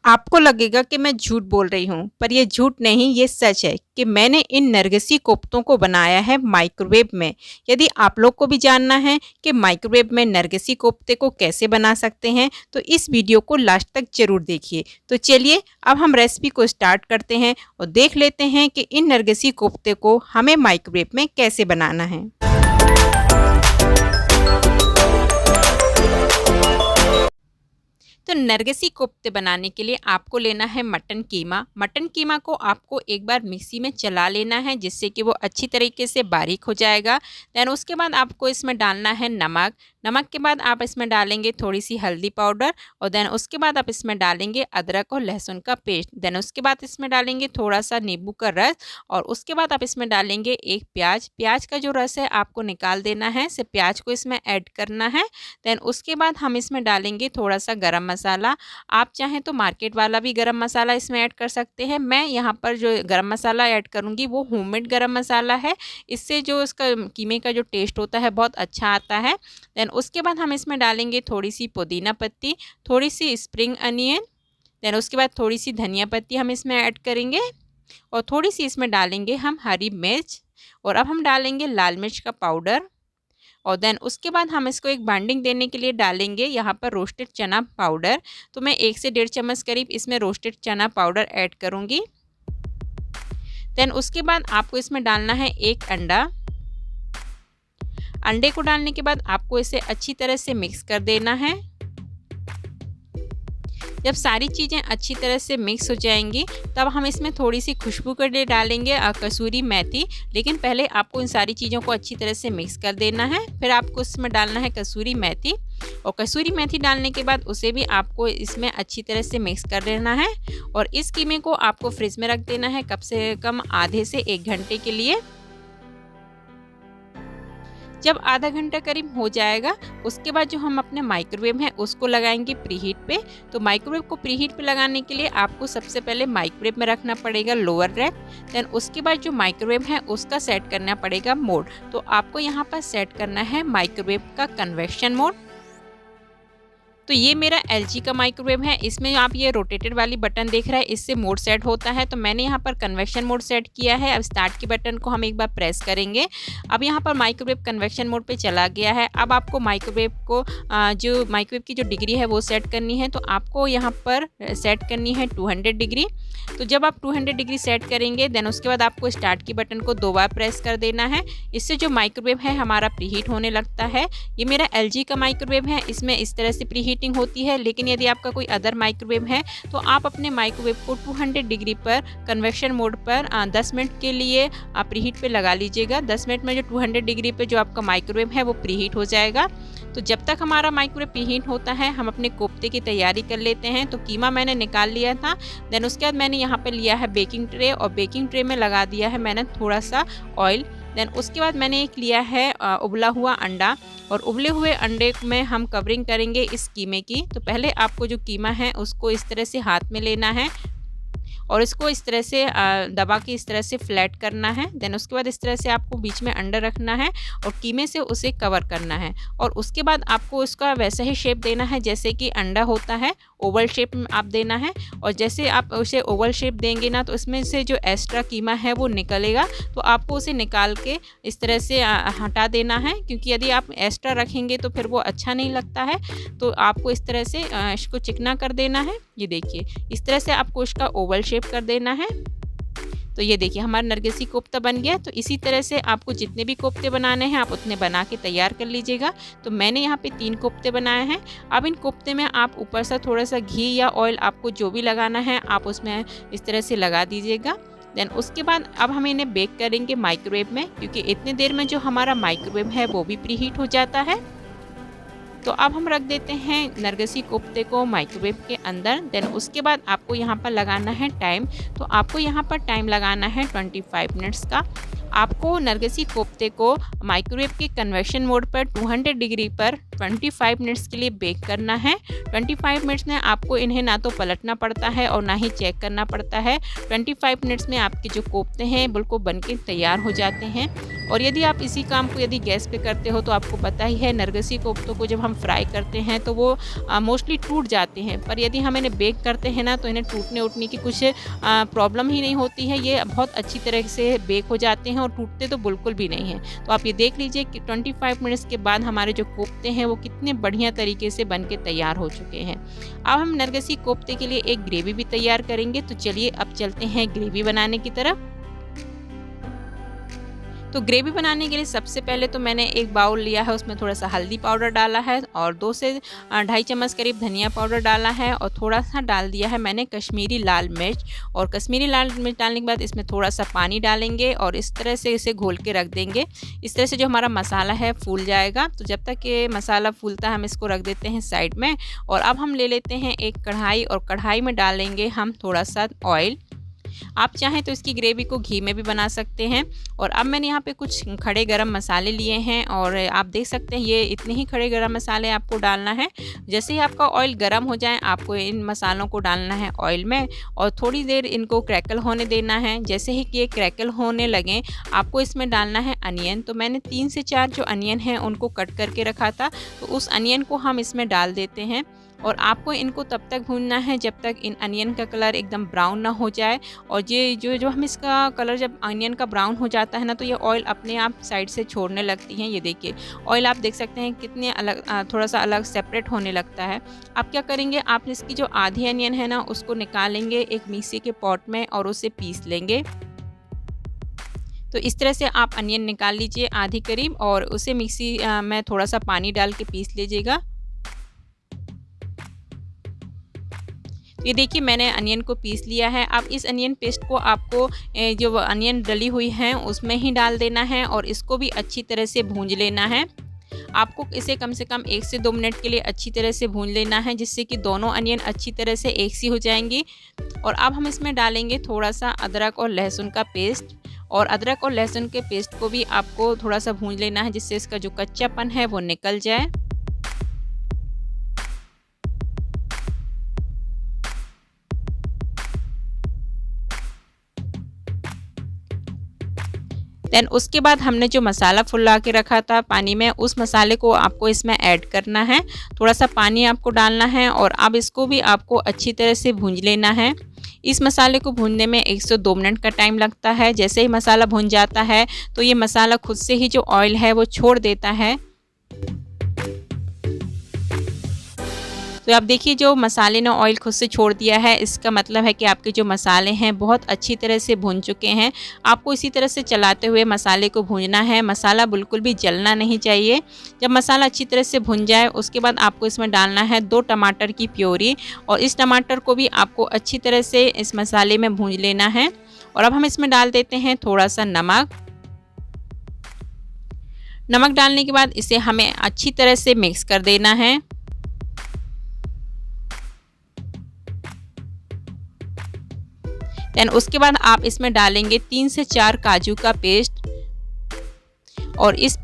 आपको लगेगा कि मैं झूठ बोल रही हूँ, पर ये झूठ नहीं, ये सच है कि मैंने इन नरगिसी कोफ्तों को बनाया है माइक्रोवेव में। यदि आप लोग को भी जानना है कि माइक्रोवेव में नरगिसी कोफ्ते को कैसे बना सकते हैं, तो इस वीडियो को लास्ट तक ज़रूर देखिए। तो चलिए अब हम रेसिपी को स्टार्ट करते हैं और देख लेते हैं कि इन नरगिसी कोफ्ते को हमें माइक्रोवेव में कैसे बनाना है। तो नरगिसी कोफ्ते बनाने के लिए आपको लेना है मटन कीमा। मटन कीमा को आपको एक बार मिक्सी में चला लेना है जिससे कि वो अच्छी तरीके से बारीक हो जाएगा। देन उसके बाद आपको इसमें डालना है नमक। नमक के बाद आप इसमें डालेंगे थोड़ी सी हल्दी पाउडर और देन उसके बाद आप इसमें डालेंगे अदरक और लहसुन का पेस्ट। देन उसके बाद इसमें डालेंगे थोड़ा सा नींबू का रस और उसके बाद आप इसमें डालेंगे एक प्याज। प्याज का जो रस है आपको निकाल देना है, सिर्फ प्याज को इसमें ऐड करना है। देन उसके बाद हम इसमें डालेंगे थोड़ा सा गरम मसाला। आप चाहें तो मार्केट वाला भी गरम मसाला इसमें ऐड कर सकते हैं। मैं यहाँ पर जो गरम मसाला ऐड करूँगी वो होममेड गरम मसाला है। इससे जो इसका कीमे का जो टेस्ट होता है बहुत अच्छा आता है। देन उसके बाद हम इसमें डालेंगे थोड़ी सी पुदीना पत्ती, थोड़ी सी स्प्रिंग अनियन। देन उसके बाद थोड़ी सी धनिया पत्ती हम इसमें ऐड करेंगे और थोड़ी सी इसमें डालेंगे हम हरी मिर्च और अब हम डालेंगे लाल मिर्च का पाउडर। और देन उसके बाद हम इसको एक बाइंडिंग देने के लिए डालेंगे यहाँ पर रोस्टेड चना पाउडर। तो मैं 1 से 1.5 चम्मच करीब इसमें रोस्टेड चना पाउडर ऐड करूँगी। देन उसके बाद आपको इसमें डालना है एक अंडा। अंडे को डालने के बाद आपको इसे अच्छी तरह से मिक्स कर देना है। जब सारी चीज़ें अच्छी तरह से मिक्स हो जाएंगी तब हम इसमें थोड़ी सी खुशबू के लिए डालेंगे कसूरी मेथी। लेकिन पहले आपको इन सारी चीज़ों को अच्छी तरह से मिक्स कर देना है, फिर आपको इसमें डालना है कसूरी मेथी। और कसूरी मेथी डालने के बाद उसे भी आपको इसमें अच्छी तरह से मिक्स कर देना है और इस कीमे को आपको फ्रिज में रख देना है कम से कम आधे से 1 घंटे के लिए। जब आधा घंटा करीब हो जाएगा उसके बाद जो हम अपने माइक्रोवेव है उसको लगाएंगे प्रीहीट पे। तो माइक्रोवेव को प्रीहीट पे लगाने के लिए आपको सबसे पहले माइक्रोवेव में रखना पड़ेगा लोअर रैक। देन उसके बाद जो माइक्रोवेव है उसका सेट करना पड़ेगा मोड। तो आपको यहाँ पर सेट करना है माइक्रोवेव का कन्वेक्शन मोड। तो ये मेरा LG का माइक्रोवेव है, इसमें आप ये रोटेटेड वाली बटन देख रहे हैं, इससे मोड सेट होता है। तो मैंने यहाँ पर कन्वेक्शन मोड सेट किया है। अब स्टार्ट के बटन को हम एक बार प्रेस करेंगे। अब यहाँ पर माइक्रोवेव कन्वेक्शन मोड पे चला गया है। अब आपको माइक्रोवेव को जो माइक्रोवेव की जो डिग्री है वो सेट करनी है। तो आपको यहाँ पर सेट करनी है 200 डिग्री। तो जब आप 200 डिग्री सेट करेंगे देन उसके बाद आपको स्टार्ट की बटन को 2 बार प्रेस कर देना है। इससे जो माइक्रोवेव है हमारा प्रीहीट होने लगता है। ये मेरा LG का माइक्रोवेव है, इसमें इस तरह से प्रीहीटिंग होती है। लेकिन यदि आपका कोई अदर माइक्रोवेव है तो आप अपने माइक्रोवेव को 200 डिग्री पर कन्वेक्शन मोड पर 10 मिनट के लिए आप प्रीहीट पे लगा लीजिएगा। 10 मिनट में जो 200 डिग्री पे जो आपका माइक्रोवेव है वो प्रीहीट हो जाएगा। तो जब तक हमारा माइक्रोवेव प्रीहीट होता है हम अपने कोफ्ते की तैयारी कर लेते हैं। तो कीमा मैंने निकाल लिया था। देन उसके बाद मैंने यहाँ पे लिया है बेकिंग ट्रे और बेकिंग ट्रे में लगा दिया है मैंने थोड़ा सा ऑयल। देन उसके बाद मैंने एक लिया है उबला हुआ अंडा और उबले हुए अंडे में हम कवरिंग करेंगे इस कीमे की। तो पहले आपको जो कीमा है उसको इस तरह से हाथ में लेना है और इसको इस तरह से दबा के इस तरह से फ्लैट करना है। देन उसके बाद इस तरह से आपको बीच में अंडा रखना है और कीमे से उसे कवर करना है और उसके बाद आपको उसका वैसा ही शेप देना है जैसे कि अंडा होता है, ओवल शेप में आप देना है। और जैसे आप उसे ओवल शेप देंगे ना तो इसमें से जो एक्स्ट्रा कीमा है वो निकलेगा। तो आपको उसे निकाल के इस तरह से हटा देना है, क्योंकि यदि आप एक्स्ट्रा रखेंगे तो फिर वो अच्छा नहीं लगता है। तो आपको इस तरह से इसको चिकना कर देना है। ये देखिए इस तरह से आपको इसका ओवल शेप कर देना है। तो ये देखिए हमारा नरगिसी कोफ्ता बन गया। तो इसी तरह से आपको जितने भी कोफ्ते बनाने हैं आप उतने बना के तैयार कर लीजिएगा। तो मैंने यहाँ पे 3 कोफ्ते बनाए हैं। अब इन कोफ्ते में आप ऊपर से थोड़ा सा घी या ऑयल आपको जो भी लगाना है आप उसमें इस तरह से लगा दीजिएगा। देन उसके बाद अब हम इन्हें बेक करेंगे माइक्रोवेव में, क्योंकि इतनी देर में जो हमारा माइक्रोवेव है वो भी प्रीहीट हो जाता है। तो अब हम रख देते हैं नरगिसी कोफ्ते को माइक्रोवेव के अंदर। देन उसके बाद आपको यहाँ पर लगाना है टाइम। तो आपको यहाँ पर टाइम लगाना है 25 मिनट्स का। आपको नरगिसी कोफ्ते को माइक्रोवेव के कन्वेक्शन मोड पर 200 डिग्री पर 25 मिनट्स के लिए बेक करना है। 25 मिनट्स में आपको इन्हें ना तो पलटना पड़ता है और ना ही चेक करना पड़ता है। 25 मिनट्स में आपके जो कोफ्ते हैं बिल्कुल बनके तैयार हो जाते हैं। और यदि आप इसी काम को यदि गैस पे करते हो तो आपको पता ही है नरगिसी कोफ्तों को जब हम फ्राई करते हैं तो वो मोस्टली टूट जाते हैं, पर यदि हम इन्हें बेक करते हैं ना तो इन्हें टूटने उटने की कुछ प्रॉब्लम ही नहीं होती है। ये बहुत अच्छी तरह से बेक हो जाते हैं और टूटते तो बिल्कुल भी नहीं हैं। तो आप ये देख लीजिए कि 25 मिनट्स के बाद हमारे जो कोफ्ते हैं वो कितने बढ़िया तरीके से बन के तैयार हो चुके हैं। अब हम नरगिसी कोफ्ते के लिए एक ग्रेवी भी तैयार करेंगे। तो चलिए अब चलते हैं ग्रेवी बनाने की तरफ। तो ग्रेवी बनाने के लिए सबसे पहले तो मैंने एक बाउल लिया है, उसमें थोड़ा सा हल्दी पाउडर डाला है और 2 से 2.5 चम्मच करीब धनिया पाउडर डाला है और थोड़ा सा डाल दिया है मैंने कश्मीरी लाल मिर्च। और कश्मीरी लाल मिर्च डालने के बाद इसमें थोड़ा सा पानी डालेंगे और इस तरह से इसे घोल के रख देंगे। इस तरह से जो हमारा मसाला है फूल जाएगा। तो जब तक ये मसाला फूलता है हम इसको रख देते हैं साइड में। और अब हम ले लेते हैं एक कढ़ाई और कढ़ाई में डालेंगे हम थोड़ा सा ऑयल। आप चाहें तो इसकी ग्रेवी को घी में भी बना सकते हैं। और अब मैंने यहाँ पे कुछ खड़े गरम मसाले लिए हैं और आप देख सकते हैं ये इतने ही खड़े गरम मसाले आपको डालना है। जैसे ही आपका ऑयल गरम हो जाए आपको इन मसालों को डालना है ऑयल में और थोड़ी देर इनको क्रैकल होने देना है। जैसे ही ये क्रैकल होने लगें आपको इसमें डालना है अनियन। तो मैंने 3 से 4 जो अनियन हैं उनको कट करके रखा था, तो उस अनियन को हम इसमें डाल देते हैं। और आपको इनको तब तक भूनना है जब तक इन अनियन का कलर एकदम ब्राउन ना हो जाए। और ये जो हम इसका कलर जब अनियन का ब्राउन हो जाता है ना तो ये ऑयल अपने आप साइड से छोड़ने लगती हैं। ये देखिए ऑयल आप देख सकते हैं कितने अलग थोड़ा सा अलग सेपरेट होने लगता है। आप क्या करेंगे, आप इसकी जो आधी अनियन है ना उसको निकालेंगे एक मिक्सी के पॉट में और उसे पीस लेंगे। तो इस तरह से आप अनियन निकाल लीजिए आधी करीब और उसे मिक्सी में थोड़ा सा पानी डाल के पीस लीजिएगा। ये देखिए मैंने अनियन को पीस लिया है। अब इस अनियन पेस्ट को आपको जो अनियन डली हुई हैं उसमें ही डाल देना है और इसको भी अच्छी तरह से भूंज लेना है। आपको इसे कम से कम 1 से 2 मिनट के लिए अच्छी तरह से भून लेना है, जिससे कि दोनों अनियन अच्छी तरह से एक सी हो जाएंगी। और अब हम इसमें डालेंगे थोड़ा सा अदरक और लहसुन का पेस्ट। और अदरक और लहसुन के पेस्ट को भी आपको थोड़ा सा भून लेना है, जिससे इसका जो कच्चापन है वो निकल जाए। देन उसके बाद हमने जो मसाला फुला के रखा था पानी में, उस मसाले को आपको इसमें ऐड करना है। थोड़ा सा पानी आपको डालना है और अब इसको भी आपको अच्छी तरह से भूंज लेना है। इस मसाले को भूनने में 1 से 2 मिनट का टाइम लगता है। जैसे ही मसाला भुन जाता है तो ये मसाला खुद से ही जो ऑयल है वो छोड़ देता है। तो आप देखिए जो मसाले ने ऑयल खुद से छोड़ दिया है, इसका मतलब है कि आपके जो मसाले हैं बहुत अच्छी तरह से भुन चुके हैं। आपको इसी तरह से चलाते हुए मसाले को भूनना है। मसाला बिल्कुल भी जलना नहीं चाहिए। जब मसाला अच्छी तरह से भुन जाए उसके बाद आपको इसमें डालना है 2 टमाटर की प्योरी और इस टमाटर को भी आपको अच्छी तरह से इस मसाले में भून लेना है। और अब हम इसमें डाल देते हैं थोड़ा सा नमक। नमक डालने के बाद इसे हमें अच्छी तरह से मिक्स कर देना है। देन उसके बाद आप इसमें डालेंगे 3 से 4 काजू का पेस्ट। और इस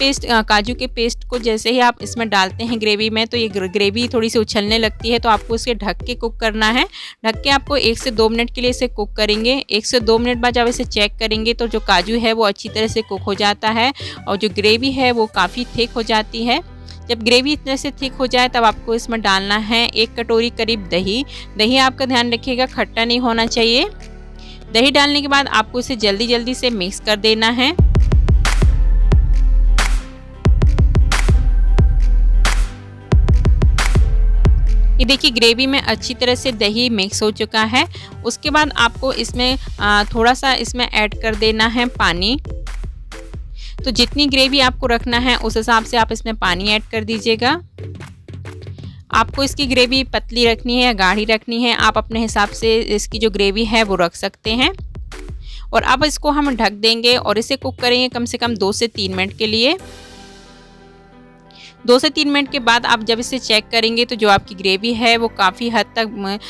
काजू के पेस्ट को जैसे ही आप इसमें डालते हैं ग्रेवी में तो ये ग्रेवी थोड़ी सी उछलने लगती है, तो आपको इसे ढक के कुक करना है। ढक के आपको 1 से 2 मिनट के लिए इसे कुक करेंगे। 1 से 2 मिनट बाद जब इसे चेक करेंगे तो जो काजू है वो अच्छी तरह से कुक हो जाता है और जो ग्रेवी है वो काफ़ी थिक हो जाती है। जब ग्रेवी इतने से थिक हो जाए तब आपको इसमें डालना है 1 कटोरी करीब दही। दही आपका ध्यान रखिएगा खट्टा नहीं होना चाहिए। दही डालने के बाद आपको इसे जल्दी जल्दी से मिक्स कर देना है। ये देखिए ग्रेवी में अच्छी तरह से दही मिक्स हो चुका है। उसके बाद आपको इसमें थोड़ा सा इसमें ऐड कर देना है पानी। तो जितनी ग्रेवी आपको रखना है उस हिसाब से आप इसमें पानी ऐड कर दीजिएगा। आपको इसकी ग्रेवी पतली रखनी है या गाढ़ी रखनी है, आप अपने हिसाब से इसकी जो ग्रेवी है वो रख सकते हैं। और अब इसको हम ढक देंगे और इसे कुक करेंगे कम से कम 2 से 3 मिनट के लिए। 2 से 3 मिनट के बाद आप जब इसे चेक करेंगे तो जो आपकी ग्रेवी है वो काफ़ी हद तक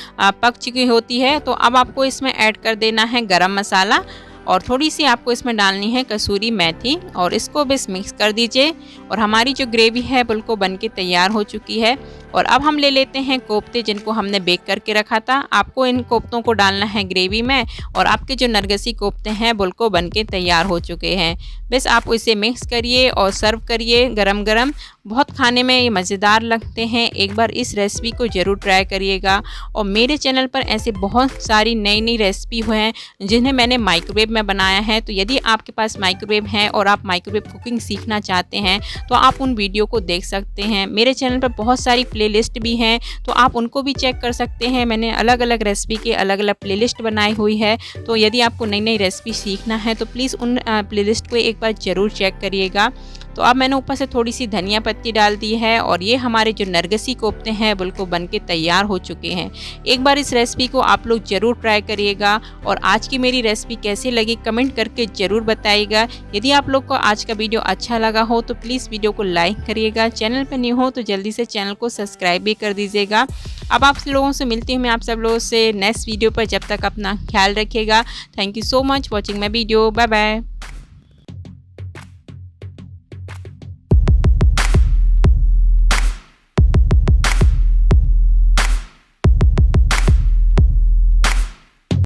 पक चुकी होती है। तो अब आपको इसमें ऐड कर देना है गरम मसाला। और थोड़ी सी आपको इसमें डालनी है कसूरी मेथी और इसको बस मिक्स कर दीजिए। और हमारी जो ग्रेवी है बिल्कुल बन के तैयार हो चुकी है। और अब हम ले लेते हैं कोफ्ते जिनको हमने बेक करके रखा था। आपको इन कोफ्तों को डालना है ग्रेवी में और आपके जो नरगिसी कोफ्ते हैं बिल्कुल बन के तैयार हो चुके हैं। बस आप इसे मिक्स करिए और सर्व करिए गरम गरम। बहुत खाने में ये मज़ेदार लगते हैं। एक बार इस रेसिपी को ज़रूर ट्राई करिएगा। और मेरे चैनल पर ऐसे बहुत सारी नई नई रेसिपी हुए हैं जिन्हें मैंने माइक्रोवेव में बनाया है। तो यदि आपके पास माइक्रोवेव है और आप माइक्रोवेव कुकिंग सीखना चाहते हैं तो आप उन वीडियो को देख सकते हैं। मेरे चैनल पर बहुत सारी प्लेलिस्ट भी हैं तो आप उनको भी चेक कर सकते हैं। मैंने अलग अलग रेसिपी के अलग अलग प्लेलिस्ट बनाई हुई है। तो यदि आपको नई नई रेसिपी सीखना है तो प्लीज़ उन प्लेलिस्ट को एक बार ज़रूर चेक करिएगा। तो अब मैंने ऊपर से थोड़ी सी धनिया पत्ती डाल दी है और ये हमारे जो नरगिसी कोफ्ते हैं बिल्कुल बन के तैयार हो चुके हैं। एक बार इस रेसिपी को आप लोग ज़रूर ट्राई करिएगा। और आज की मेरी रेसिपी कैसी लगी कमेंट करके ज़रूर बताइएगा। यदि आप लोग को आज का वीडियो अच्छा लगा हो तो प्लीज़ वीडियो को लाइक करिएगा। चैनल पर न्यू हो तो जल्दी से चैनल को सब्सक्राइब भी कर दीजिएगा। अब आप लोगों से मिलती हूँ मैं आप सब लोगों से नेक्स्ट वीडियो पर। जब तक अपना ख्याल रखिएगा। Thank you so much watching my video. Bye bye.